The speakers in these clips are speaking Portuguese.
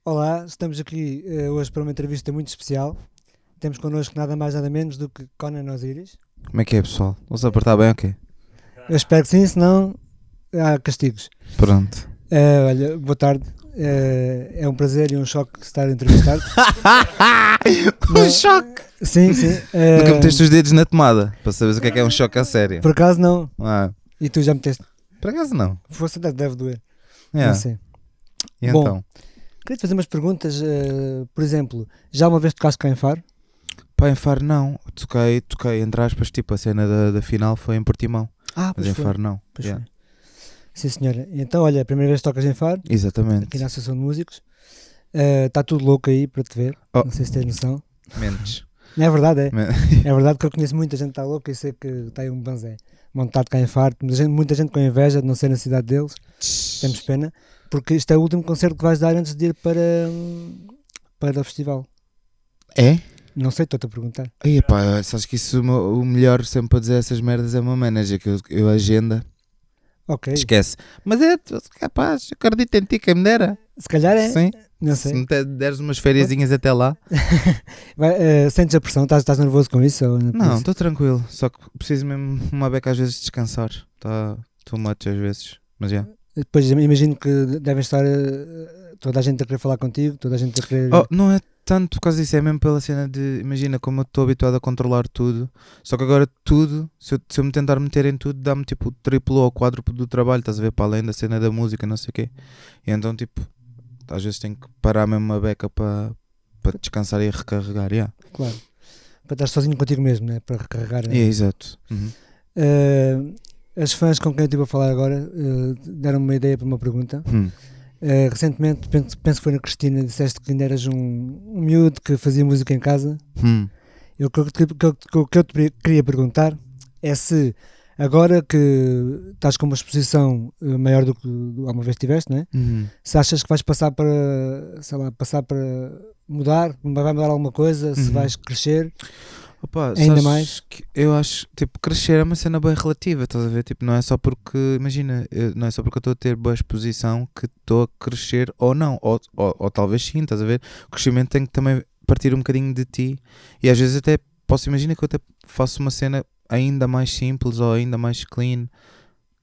Olá, estamos aqui hoje para uma entrevista muito especial. Temos connosco nada mais nada menos do que Conan Osiris. Como é que é, pessoal? Vão-se a portar bem ou quê? Eu espero que sim, senão há castigos. Pronto. Olha, boa tarde. É um prazer e um choque estar a entrevistar-te. Um choque! Sim, sim. Nunca meteste os dedos na tomada para saberes o que é um choque a sério. Por acaso não. Ah, E tu já meteste? por acaso não. Força deve doer. Yeah. Não sei. E Bom, então? queria-te fazer umas perguntas. Por exemplo, já uma vez tocaste cá em Faro? Pá, em Faro não. Toquei, entre aspas, tipo a cena da final foi em Portimão. Ah, Mas pois em foi. Faro não. Pois Yeah. foi. Sim, senhora. Então, olha, a primeira vez que tocas em Faro, Exatamente. aqui na Associação de Músicos. Está tudo louco aí para te ver. Oh. Não sei se tens noção. Mentes. Não é verdade, é. Men- É verdade que eu conheço muita gente que está louca e sei que está aí um banzé montado cá em Faro. Muita gente com inveja de não ser na cidade deles. Temos pena. Porque isto é o último concerto que vais dar antes de ir para o festival. É? Não sei, estou-te a perguntar. Aí, pá, sabes que isso o melhor sempre para dizer essas merdas é uma manager, que eu agenda, Ok. esquece. Mas é, capaz, acredito em ti, quem me dera. Se calhar é. Sim. Não Se sei. me deres umas fériasinhas até lá. Sentes a pressão? Estás nervoso com isso? Ou Não, estou tranquilo. Só que preciso mesmo uma beca às vezes de descansar. Está too much às vezes. Mas já. Depois imagino que devem estar toda a gente a querer falar contigo, toda a gente a querer. Oh, não é tanto por causa disso, é mesmo pela cena de. Imagina como eu estou habituado a controlar tudo. Só que agora tudo, se eu me tentar meter em tudo, dá-me tipo o triplo ou quádruplo do trabalho, estás a ver? Para além da cena da música, não sei o quê. E então, tipo, às vezes tenho que parar mesmo uma beca para descansar e recarregar. Yeah. Claro. Para estar sozinho contigo mesmo, né? Para recarregar. Exato. Uhum. As fãs com quem eu estive a falar agora deram-me uma ideia para uma pergunta. Recentemente, penso que foi na Cristina, disseste que ainda eras um miúdo que fazia música em casa. O que eu te queria perguntar é se agora que estás com uma exposição maior do que alguma vez tiveste, não é? Se achas que vais passar para, sei lá, mudar, vai mudar alguma coisa, se vais crescer. Opa, ainda mais que eu acho, tipo, crescer é uma cena bem relativa, estás a ver? Tipo, não é só porque, imagina, não é só porque eu estou a ter boa exposição que estou a crescer ou não, ou talvez sim, estás a ver? O crescimento tem que também partir um bocadinho de ti e às vezes até posso imaginar que eu até faço uma cena ainda mais simples ou ainda mais clean.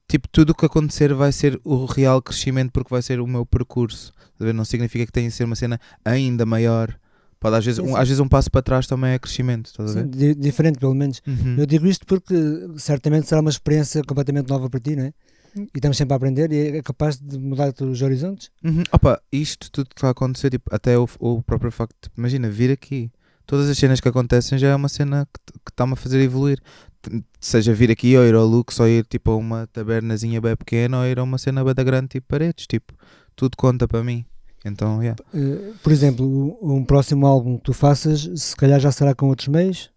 Tipo, tudo o que acontecer vai ser o real crescimento porque vai ser o meu percurso, estás a ver? Não significa que tenha de ser uma cena ainda maior. Pode, às vezes um passo para trás também é crescimento, estás a ver? Sim, diferente pelo menos. Uhum. Eu digo isto porque certamente será uma experiência completamente nova para ti, não é? E estamos sempre a aprender e é capaz de mudar os horizontes. Opa, isto tudo que está a acontecer, tipo, até o próprio facto de, imagina, vir aqui, todas as cenas que acontecem já é uma cena que está-me a fazer evoluir. Seja vir aqui ou ir ao Lux ou ir tipo a uma tabernazinha bem pequena ou ir a uma cena bem da grande tipo paredes, tipo, tudo conta para mim. Então, yeah. Por exemplo, um próximo álbum que tu faças, se calhar já será com outros meios?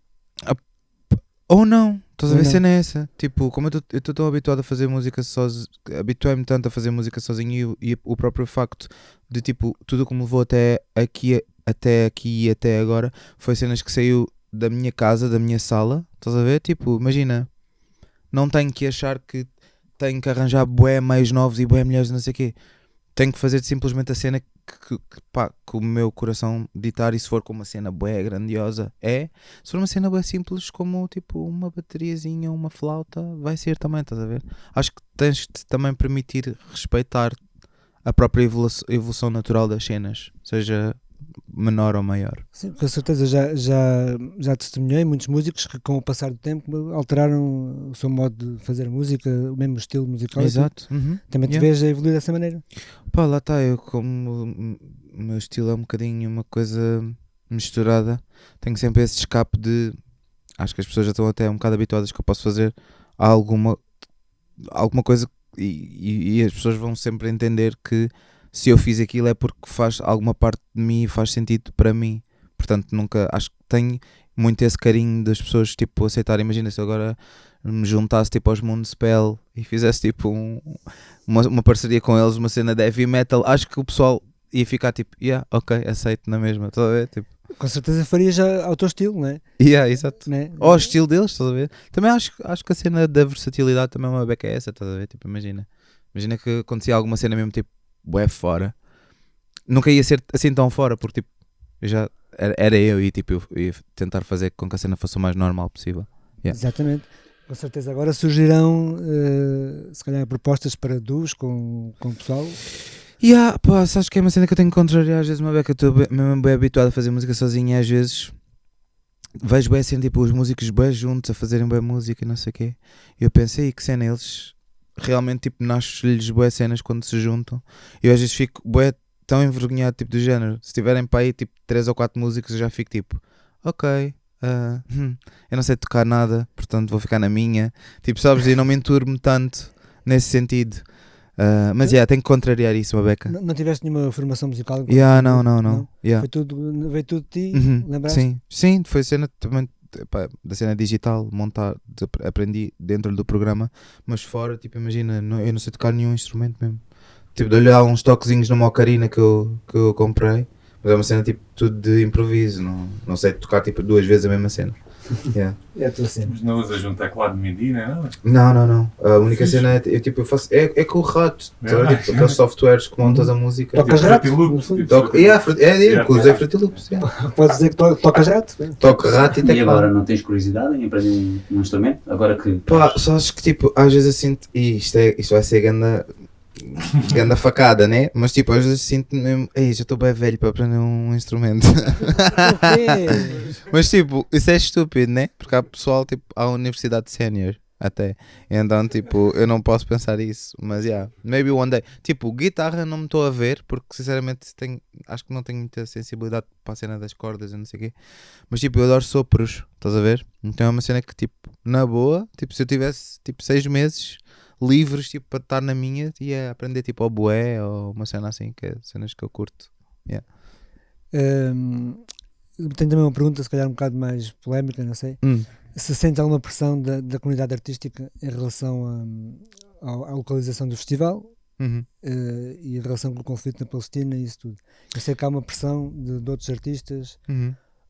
Ou não, estás a Ou ver, não. cena é essa. Tipo, como eu estou tão habituado a fazer música sozinho, habituei-me tanto a fazer música sozinho e o próprio facto de tipo, tudo o que me levou até aqui e até agora foi cenas que saiu da minha casa, da minha sala, estás a ver? Tipo, imagina, não tenho que achar que tenho que arranjar bué meios novos e bué melhores, não sei o quê. Tenho que fazer simplesmente a cena que o meu coração ditar, e se for com uma cena bué grandiosa se for uma cena bué simples como tipo uma bateriazinha, uma flauta, vai ser também, estás a ver? Acho que tens de também permitir respeitar a própria evolução natural das cenas, seja menor ou maior. Sim, com certeza já testemunhei muitos músicos que com o passar do tempo alteraram o seu modo de fazer música, o mesmo estilo musical. Exato. Também te vês a evoluir dessa maneira. Pá, lá está, eu como o meu estilo é um bocadinho uma coisa misturada, tenho sempre esse escape de, acho que as pessoas já estão até um bocado habituadas que eu posso fazer alguma coisa e as pessoas vão sempre entender que se eu fiz aquilo é porque faz alguma parte de mim e faz sentido para mim. Portanto, nunca, acho que tenho muito esse carinho das pessoas, tipo, aceitar. Imagina se eu agora me juntasse tipo aos Moonspell e fizesse tipo uma parceria com eles, uma cena de heavy metal, acho que o pessoal ia ficar tipo, ok, aceito na mesma, estás a ver? Tipo, Com certeza faria já ao teu estilo, não é? Exato. Não é? Ou ao estilo deles, estás a ver? Também acho que a cena da versatilidade também é uma beca essa, estás a ver? Tipo, imagina que acontecia alguma cena mesmo tipo bué fora nunca ia ser assim tão fora, porque tipo, já era eu e tipo, eu ia tentar fazer com que a cena fosse o mais normal possível. Yeah. Exatamente. Com certeza agora surgirão se calhar propostas para duos com o pessoal. Pá, sabes que é uma cena que eu tenho que contrariar às vezes, uma beca, eu estou mesmo bem habituado a fazer música sozinho e às vezes vejo bem assim, tipo, os músicos bem juntos a fazerem bem música e não sei o quê. E eu pensei que cena, eles realmente tipo, nasce-lhes boas cenas quando se juntam. E eu às vezes fico bué tão envergonhado, tipo, do género. Se tiverem para aí tipo 3 ou 4 músicas, eu já fico tipo, ok, eu não sei tocar nada, portanto vou ficar na minha. Tipo, sabes, e não me enturmo tanto nesse sentido. Mas tenho que contrariar isso, uma beca. Não tiveste nenhuma formação musical? Não. Veio tudo de ti, lembraste? Sim, foi cena também, pá, da cena digital, aprendi dentro do programa, mas fora, tipo, imagina, eu não sei tocar nenhum instrumento mesmo. Tipo, dou-lhe lá uns toquezinhos numa ocarina que eu comprei, mas é uma cena tipo tudo de improviso, não sei tocar tipo 2 vezes a mesma cena. É tudo assim. Mas não usas um teclado MIDI, não é nada? Não. A única cena é eu faço. É com o rato, tipo, aqueles softwares que montas a música. Tocas rato? Usei Fruity Loops. Podes dizer que tocas rato? Toco rato e teclado. E agora não tens curiosidade em aprender um instrumento? Agora que. Pá, só acho que tipo, às vezes eu sinto. Isto vai ser ganda facada, né? Mas tipo, às vezes sinto mesmo. Ei, já estou bem velho para aprender um instrumento. Mas tipo, isso é estúpido, né? Porque há pessoal, tipo, à universidade sénior até. Então, tipo, eu não posso pensar isso. Mas maybe one day. Tipo, guitarra não me estou a ver, porque sinceramente acho que não tenho muita sensibilidade para a cena das cordas e não sei o quê. Mas tipo, eu adoro sopros, estás a ver? Então é uma cena que, tipo, na boa, tipo, se eu tivesse tipo 6 meses livres, tipo, para estar na minha, ia aprender tipo oboé ou uma cena assim, que é cenas que eu curto. Tenho também uma pergunta, se calhar um bocado mais polémica, não sei. Se sente alguma pressão da comunidade artística em relação à localização do festival e em relação com o conflito na Palestina e isso tudo. Eu sei que há uma pressão de outros artistas.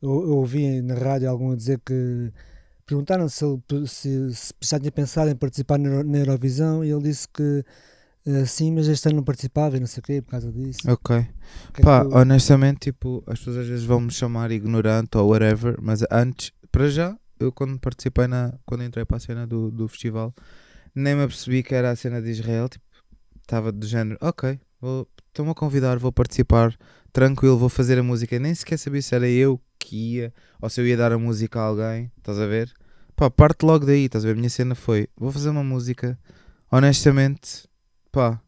Eu ouvi na rádio algum a dizer que perguntaram se já tinha pensado em participar na Eurovisão e ele disse que sim, mas este ano não participava e não sei o quê por causa disso. Ok. Pá, honestamente, tipo, as pessoas às vezes vão me chamar ignorante ou whatever, mas antes, para já, eu quando participei quando entrei para a cena do festival, nem me apercebi que era a cena de Israel, tipo, estava do género, ok, estão-me a convidar, vou participar, tranquilo, vou fazer a música, nem sequer sabia se era eu que ia, ou se eu ia dar a música a alguém, estás a ver? Pá, parte logo daí, estás a ver? A minha cena foi, vou fazer uma música, honestamente, pá,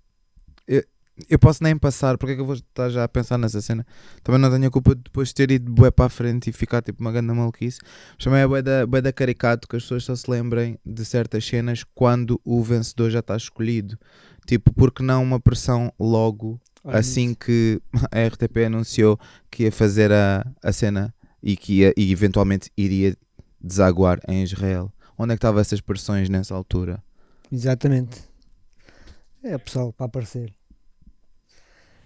eu posso nem passar, porque é que eu vou estar já a pensar nessa cena? Também não tenho a culpa de depois ter ido bué para a frente e ficar tipo uma grande maluquice. Mas também é bué da caricato que as pessoas só se lembrem de certas cenas quando o vencedor já está escolhido. Tipo, porque não uma pressão logo, assim que a RTP anunciou que ia fazer a cena e que e eventualmente iria desaguar em Israel. Onde é que estavam essas pressões nessa altura? Exatamente. É pessoal para aparecer.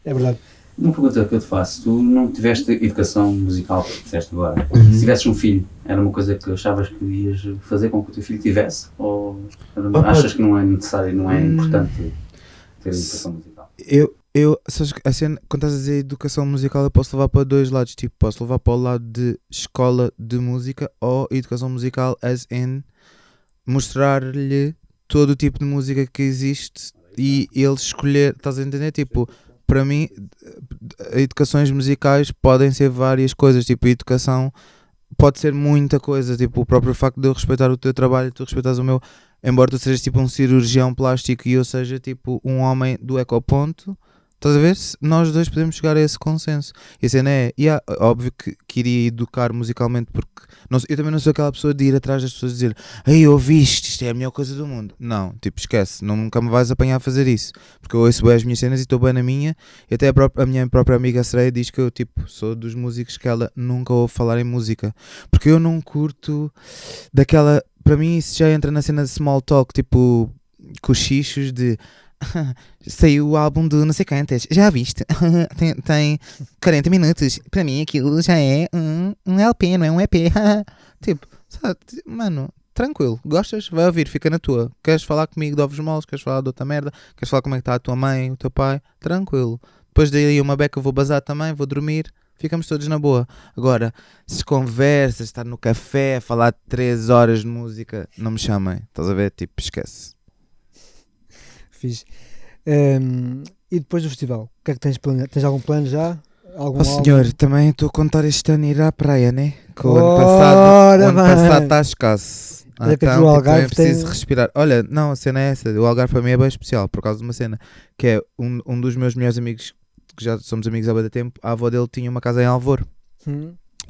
É verdade. Uma pergunta que eu te faço, tu não tiveste educação musical, que disseste agora. Se tivesses um filho, era uma coisa que achavas que ias fazer com que o teu filho tivesse? Ou achas que não é necessário, não é importante ter educação musical? Assim, quando estás a dizer educação musical, eu posso levar para 2 lados. Tipo, posso levar para o lado de escola de música ou educação musical, as in mostrar-lhe todo o tipo de música que existe e ele escolher, estás a entender? Tipo, para mim, educações musicais podem ser várias coisas, tipo, educação pode ser muita coisa, tipo, o próprio facto de eu respeitar o teu trabalho e tu respeitares o meu, embora tu sejas tipo um cirurgião plástico e eu seja tipo um homem do ecoponto, estás a ver? Nós dois podemos chegar a esse consenso. E a cena é, óbvio que iria educar musicalmente, porque eu também não sou aquela pessoa de ir atrás das pessoas e dizer, ei, ouviste, isto é a melhor coisa do mundo. Não, tipo, esquece, nunca me vais apanhar a fazer isso, porque eu ouço bem as minhas cenas e estou bem na minha, e até a minha própria amiga Sereia diz que eu, tipo, sou dos músicos que ela nunca ouve falar em música, porque eu não curto daquela, para mim isso já entra na cena de small talk, tipo, cochichos de... Saiu o álbum do não sei quantas, já viste? tem 40 minutos. Para mim aquilo já é um LP, não é um EP. Tipo, sabe, mano, tranquilo, gostas? Vai ouvir, fica na tua. Queres falar comigo de ovos moles? Queres falar de outra merda? Queres falar como é que está a tua mãe, o teu pai? Tranquilo. depois daí uma beca vou bazar também, vou dormir, ficamos todos na boa. Agora, se conversas, estar no café, a falar 3 horas de música, não me chamem, estás a ver? Tipo, esquece. Fiz. E depois do festival, o que é que tens planeado? Tens algum plano já? Algum Ó álbum? senhor, também estou a contar este ano ir à praia, né? Que o Ora, ano passado está escasso. Olha que Então, o tipo, Algarve também preciso tem- respirar. Olha, não, a cena é essa. O Algarve para mim é bem especial por causa de uma cena que é um dos meus melhores amigos, que já somos amigos há muito tempo. A avó dele tinha uma casa em Alvor.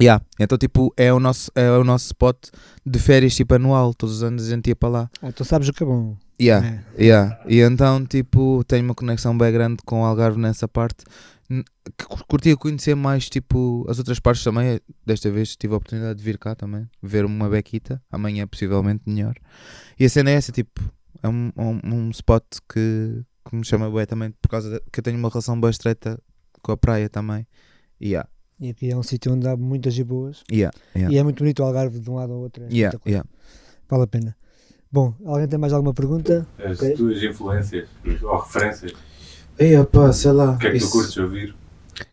Yeah. Então, tipo, é o nosso spot de férias, tipo, anual. Todos os anos a gente ia para lá. Tu sabes o que é bom. Yeah, yeah. E então, tipo, tenho uma conexão bem grande com o Algarve nessa parte. Que curtia conhecer mais, tipo, as outras partes também. Desta vez tive a oportunidade de vir cá também, ver uma bequita. Amanhã, possivelmente, melhor. E a cena é essa, tipo, é um spot que me chama bem também, por causa que eu tenho uma relação bem estreita com a praia também. Yeah, E aqui é um sítio onde há muitas e boas. yeah, yeah. E é muito bonito o Algarve de um lado ao outro. É Yeah, espetacular. yeah. Vale a pena. Bom, alguém tem mais alguma pergunta? As Ok. tuas influências ou referências. Ei, opa, sei lá. O que é que tu curtes ouvir? O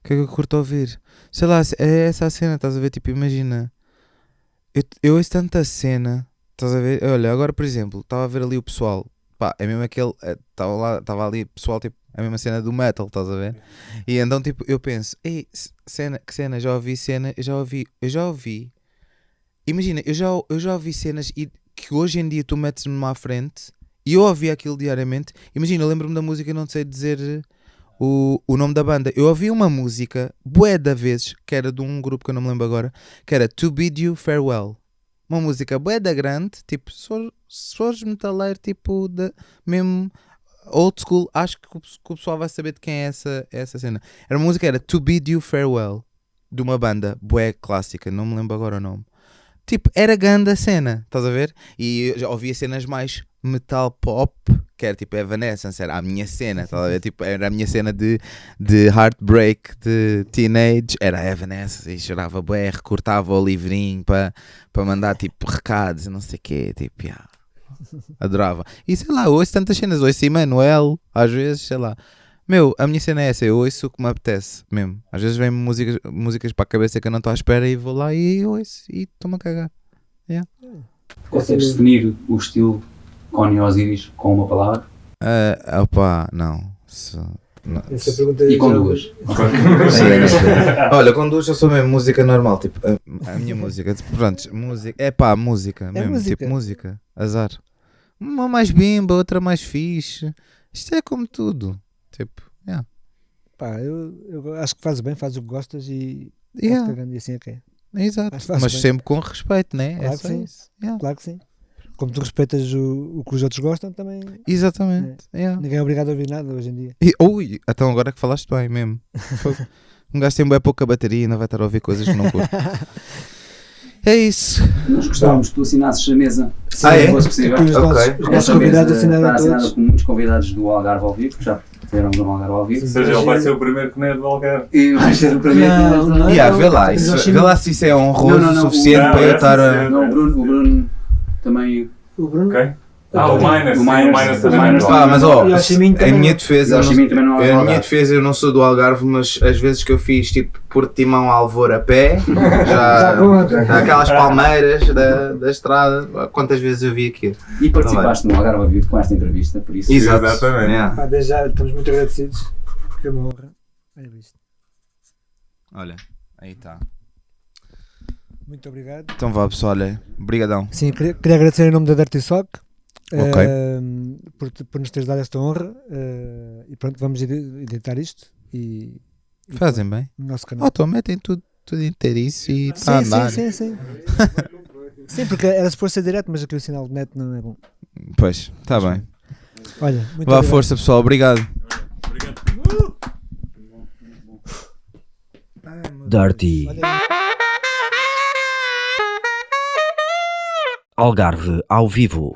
que é que eu curto ouvir? Sei lá, é essa a cena, estás a ver? Tipo, imagina, eu ouço tanta cena, estás a ver? Olha, agora por exemplo, estava a ver ali o pessoal, pá, é mesmo aquele, estava ali pessoal, tipo, é a mesma cena do metal, estás a ver? E então, tipo, eu penso, ei, que cena, já ouvi cena, eu já ouvi, imagina, eu já ouvi cenas e que hoje em dia tu metes-me à frente e eu ouvi aquilo diariamente. Imagina, eu lembro-me da música e não sei dizer o nome da banda. Eu ouvi uma música, bué da vezes, que era de um grupo que eu não me lembro agora, que era To Bid You Farewell. Uma música bué da grande, tipo, se fores metaleiro, tipo, mesmo old school, acho que o pessoal vai saber de quem é essa cena. Era uma música, era To Bid You Farewell, de uma banda bué clássica, não me lembro agora o nome. Tipo, era grande a cena, estás a ver? E eu já ouvia cenas mais metal pop, que era tipo Evanescence, era a minha cena, estás a ver? Tipo, era a minha cena de heartbreak, de teenage, era Evanescence e chorava bué, recortava o livrinho para mandar tipo recados, não sei o quê, tipo, yeah. Adorava. E sei lá, ouço tantas cenas, ouço Emmanuel, às vezes, sei lá. Meu, a minha cena é essa, eu ouço o que me apetece mesmo. Às vezes vem músicas para a cabeça que eu não estou à espera e vou lá e ouço e estou-me a cagar. Consegues definir o estilo Connie Osiris com uma palavra? Opa, não. Não. Essa pergunta E com já- duas? Olha, com duas eu sou mesmo música normal, tipo, a minha música, tipo, pronto, música, é pá, música mesmo, música. tipo, música, azar. Uma mais bimba, outra mais fixe, isto é como tudo, tipo, yeah. Pá, eu acho que fazes bem, fazes o que gostas e Yeah, estás cagando e assim é que é. exato, Mas faz mas bem. sempre com respeito, né? Claro É que só sim. isso. Yeah. Claro que sim. Como tu respeitas o que os outros gostam, também Exatamente, yeah. ninguém é obrigado a ouvir nada hoje em dia. Ui, então agora que falaste bem mesmo. Um gajo tem bem pouca bateria e ainda vai estar a ouvir coisas que não curto. É isso. Nós gostávamos que tu assinasses a mesa. Se Ah, é? fosse possível. Que os Ok. nossos, os nossos Esta convidados mesa assinaram está assinada todos. com muitos convidados do Algarve ao vivo, que já tiveram no Algarve ao vivo. Ou seja, ele vai ser o primeiro que não é do Algarve. E vai ser o primeiro. Não, não. Yeah, vê lá, Mas isso, nós vê lá se isso é honroso Não, o não, suficiente não, para eu é estar a... sincero. Não, o Bruno também. O Bruno? Ok? O Miners. O sim, Miners também também. não. Pá, mas ó, E o Chiminho em também minha não. defesa, E o Chiminho também não é do em minha Algarve. defesa eu não sou do Algarve, mas as vezes que eu fiz tipo Portimão Alvor a pé, já aquelas palmeiras da estrada, quantas vezes eu vi aquilo. E participaste no Algarve ao vivo com esta entrevista, por isso. Exato. Exatamente. Yeah. Pá, desde já estamos muito agradecidos. Que é uma honra. Olha isto. Olha, aí está. Muito obrigado. Então vá pessoal, olha, brigadão. Sim, queria agradecer em nome da Dirty Sock Ok. por nos teres dado esta honra. E pronto, vamos editar isto e Fazem bem. no nosso canal. Então metem tudo inteiriço e está a Sim, andar. sim, sim, sim. Sim, porque era suposto ser direto, mas aqui o sinal de net não é bom. Pois, está bem. Olha, muito Vá, obrigado. força pessoal, obrigado. Dirty Olha aí. Algarve ao vivo.